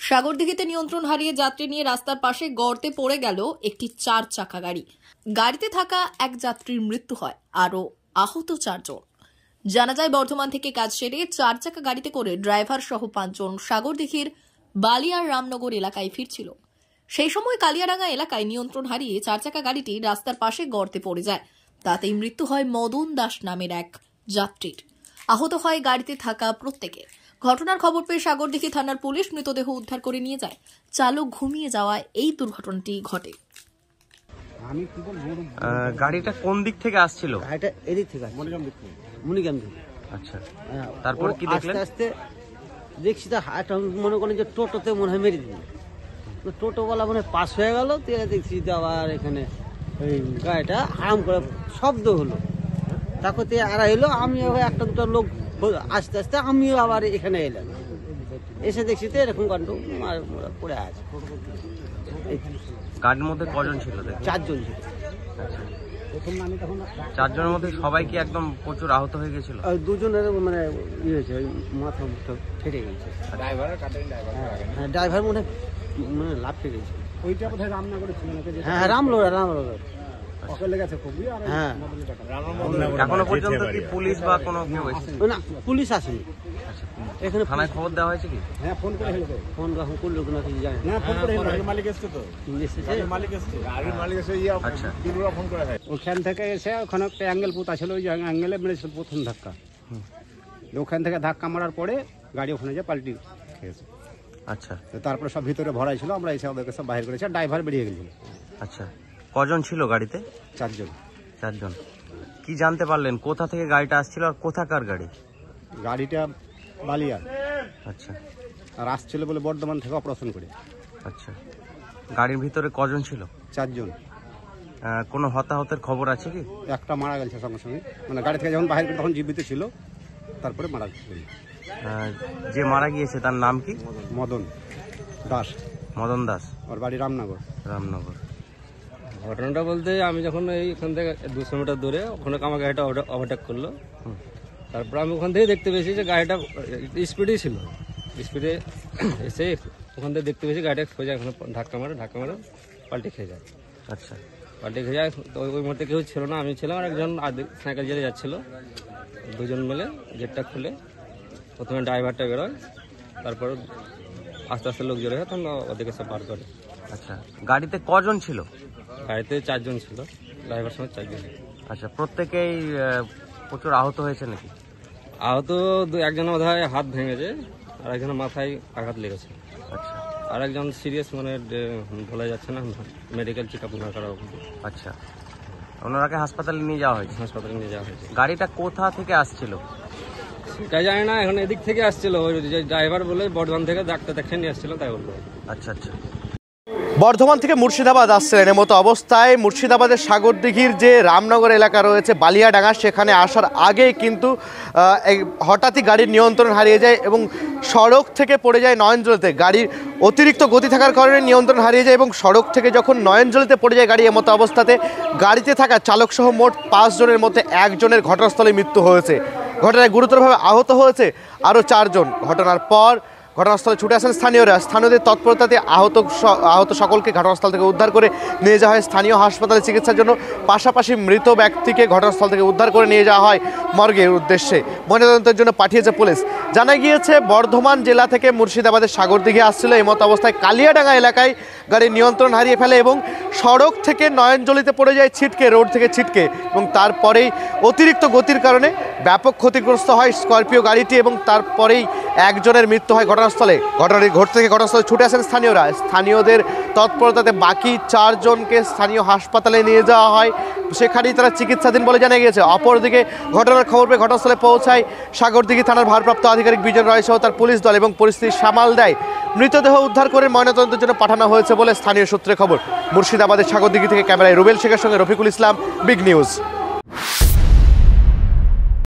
সাগরদিঘিতে নিয়ন্ত্রণ হারিয়ে যাত্রী নিয়ে রাস্তার পাশে গর্তে পড়ে গেল একটি 4 চাকা গাড়ি। গাড়িতে থাকা এক যাত্রীর মৃত্যু হয়, আরও আহত 4 জন। জানা যায়, বর্ধমান থেকে কাজ সেরে 4 চাকা গাড়িতে করে ড্রাইভার সহ 5 জন সাগরদিঘির বালিয়ার রামনগর এলাকায় ফিরছিল। সেই সময় কালিয়াডাঙ্গা এলাকায় নিয়ন্ত্রণ হারিয়ে 4 চাকা গাড়িটি রাস্তার পাশে গর্তে পড়ে যায়। তাতেই মৃত্যু হয় মদন দাস নামের এক যাত্রীর। আহত হয় গাড়িতে থাকা প্রত্যেকে। ঘটনার খবর পেয়ে সাগরদিঘি থানার পুলিশ মৃতদেহ উদ্ধার করে নিয়ে যায়। চালক ঘুমিয়ে যাওয়ায় এই দুর্ঘটনাটি ঘটে। গাড়িটা কোন দিক থেকে আসছিল? গাড়িটা এদিক থেকে মনিগ্রাম থেকে। আচ্ছা, তারপর কি দেখলেন? আস্তে আস্তে দেখছি তো মনে করেন যে টোটোতে মনে হয় মেরে দিল। টোটোওয়ালা মনে হয় পাস হয়ে গেল, দেখছি যে আবার এখানে ওই গাড়িটা আরাম করে শব্দ হলো। তারপর আর এলো, আমি একটা দুটো লোক আস্তে আস্তে আমিও আবার এখানে এলাম। এসে দেখছি তো এরকম কাণ্ড পড়ে আছে। গাড়ির মধ্যে কজন ছিল? 4 জন ছিল। 4 জনের মধ্যে সবাই কি একদম প্রচুর আহত হয়ে গেছিল? 2 জনের মানে ইয়ে হয়েছে, ওই মাথা মুখটা ফেটে গেছে। ড্রাইভার মনে লাফে গেছে। ওইটা কোথায় রামনগরে ছিল নাকি? হ্যাঁ, রামনগর। হ্যাঁ, এখনো পর্যন্ত কি পুলিশ বা কোনো কেউ এসেছে? না, পুলিশ আসেনি। এখানে থানায় খবর দেওয়া হয়েছে কি? হ্যাঁ, ফোন করে হলো। ফোন কখন করলো কিনা কিছু জানি না। ফোন করে হলো, মালিক এসেছে তো। গাড়ির মালিক এসেছে। গাড়ির মালিক এসে আচ্ছা, দিলুরা ফোন করে হয়। ওখান থেকে এসে ওখানে একটা অ্যাঙ্গেল পুঁতা ছিল, ওই অ্যাঙ্গেলে মেরেছিল প্রথম ধাক্কা। ওখান থেকে ধাক্কা মারার পরে গাড়ি ওখানে যে পাল্টি খেয়েছে। আচ্ছা, তারপরে সব ভিতরে ভরাই ছিল, আমরা এসে ওদেরকে সব বাইরে করেছি। ড্রাইভার বেরিয়ে গেছিল। আচ্ছা, কজন ছিল গাড়িতে? 4 জন। 4 জন। কি জানতে পারলেন কোথা থেকে গাড়িটা আসছিল আর কোথাকার গাড়ি? গাড়িটা বালিয়া। আচ্ছা, আর আসছিল বলে বর্ধমান থেকে অপারেশন করে। আচ্ছা, গাড়ির ভিতরে কজন ছিল? 4 জন। কোনো হতাহতের খবর আছে কি? একটা মারা গেছে সঙ্গে সঙ্গে, মানে গাড়ি থেকে যখন বাইরে তখন জীবিত ছিল, তারপরে মারা গেছে। যে মারা গিয়েছে তার নাম কি? মদন দাস। মদন দাস। ওর বাড়ি রামনগর। রামনগর। ঘটনাটা বলতে, আমি যখন এইখান থেকে 200 মিটার দূরে, ওখানে আমার গাড়িটা ওভারটেক করলো। তারপর আমি ওখান থেকে দেখতে পেয়েছি যে গাড়িটা স্পিডেই ছিল। স্পিডে এসে ওখান থেকে দেখতে পেয়েছি গাড়িটা সোজা এখানে ধাক্কা মারে পাল্টে খেয়ে যায়। আচ্ছা, পাল্টে খেয়ে যায়। তো ওই মুহূর্তে কেউ ছিল না, আমি ছিলাম আর একজন সাইকেল চালিয়ে যাচ্ছিল। 2 জন মিলে গেটটা খুলে প্রথমে ড্রাইভারটা বেরোয়, তারপর আস্তে আস্তে লোক জড়ো হয়, তখন ওদেরকে সব বার করে। আচ্ছা, গাড়িতে কজন ছিল? গাড়িতে 4 জন ছিল, ড্রাইভার সঙ্গে 4 জন। আচ্ছা, প্রত্যেকেই প্রচুর আহত হয়েছে নাকি? আহত একজনের বোধহয় হাত ভেঙেছে, আর একজনের মাথায় আঘাত লেগেছে। আচ্ছা, আর একজন সিরিয়াস, মানে বলা যাচ্ছে না, মেডিকেল চেক আপ না করা। আচ্ছা, ওনারাকে হাসপাতালে নিয়ে যাওয়া হয়েছে? হাসপাতালে নিয়ে যাওয়া হয়েছে। গাড়িটা কোথা থেকে আসছিল সেটা জানি না, এখন এদিক থেকে আসছিল। ওই যে ড্রাইভার বলে বর্ধমান থেকে ডাক্তার দেখে নিয়ে আসছিল, তাই বলবো। আচ্ছা, আচ্ছা। বর্ধমান থেকে মুর্শিদাবাদ আসছিলেন এমতো অবস্থায় মুর্শিদাবাদের সাগরদিঘির যে রামনগর এলাকা রয়েছে বালিয়াডাঙ্গা, সেখানে আসার আগে কিন্তু হঠাৎই গাড়ির নিয়ন্ত্রণ হারিয়ে যায় এবং সড়ক থেকে পড়ে যায় নয়নজলিতে। গাড়ির অতিরিক্ত গতি থাকার কারণে নিয়ন্ত্রণ হারিয়ে যায় এবং সড়ক থেকে যখন নয়নজলিতে পড়ে যায় গাড়ি, এমতো অবস্থাতে গাড়িতে থাকা চালকসহ মোট 5 জনের মধ্যে 1 জনের ঘটনাস্থলে মৃত্যু হয়েছে। ঘটনায় গুরুতরভাবে আহত হয়েছে আরও 4 জন। ঘটনার পর ঘটনাস্থলে ছুটে আসেন স্থানীয়দের তৎপরতাতে আহত সকলকে ঘটনাস্থল থেকে উদ্ধার করে নিয়ে যাওয়া হয় স্থানীয় হাসপাতালে চিকিৎসার জন্য। পাশাপাশি মৃত ব্যক্তিকে ঘটনাস্থল থেকে উদ্ধার করে নিয়ে যাওয়া হয় মর্গের উদ্দেশ্যে, ময়নাতদন্তের জন্য পাঠিয়েছে পুলিশ। জানা গিয়েছে, বর্ধমান জেলা থেকে মুর্শিদাবাদের সাগরদিঘি আসছিল, এমতো অবস্থায় কালিয়াডাঙ্গা এলাকায় গাড়ির নিয়ন্ত্রণ হারিয়ে ফেলে এবং সড়ক থেকে নয়নজলিতে পড়ে যায় রোড থেকে ছিটকে, এবং তারপরেই অতিরিক্ত গতির কারণে ব্যাপক ক্ষতিগ্রস্ত হয় স্করপিও গাড়িটি এবং তারপরেই 1 জনের মৃত্যু হয় ঘটনাস্থলে। ঘটনাটি ঘটতে থেকে ঘটনাস্থলে ছুটে আসেন স্থানীয়দের তৎপরতাতে বাকি 4 জনকে স্থানীয় হাসপাতালে নিয়ে যাওয়া হয়, সেখানেই তারা চিকিৎসাধীন বলে জানা গিয়েছে। অপরদিকে ঘটনার খবর পেয়ে ঘটনাস্থলে পৌঁছায় সাগরদিঘি থানার ভারপ্রাপ্ত আধিকারিক বিজন রায় সহ তার পুলিশ দল এবং পরিস্থিতি সামাল দেয়। মৃতদেহ উদ্ধার করে ময়নাতদন্তের জন্য পাঠানো হয়েছে বলে স্থানীয় সূত্রে খবর। মুর্শিদাবাদের সাগরদিঘি থেকে ক্যামেরায় রুবেল শেখের সঙ্গে রফিকুল ইসলাম, বিগ নিউজ।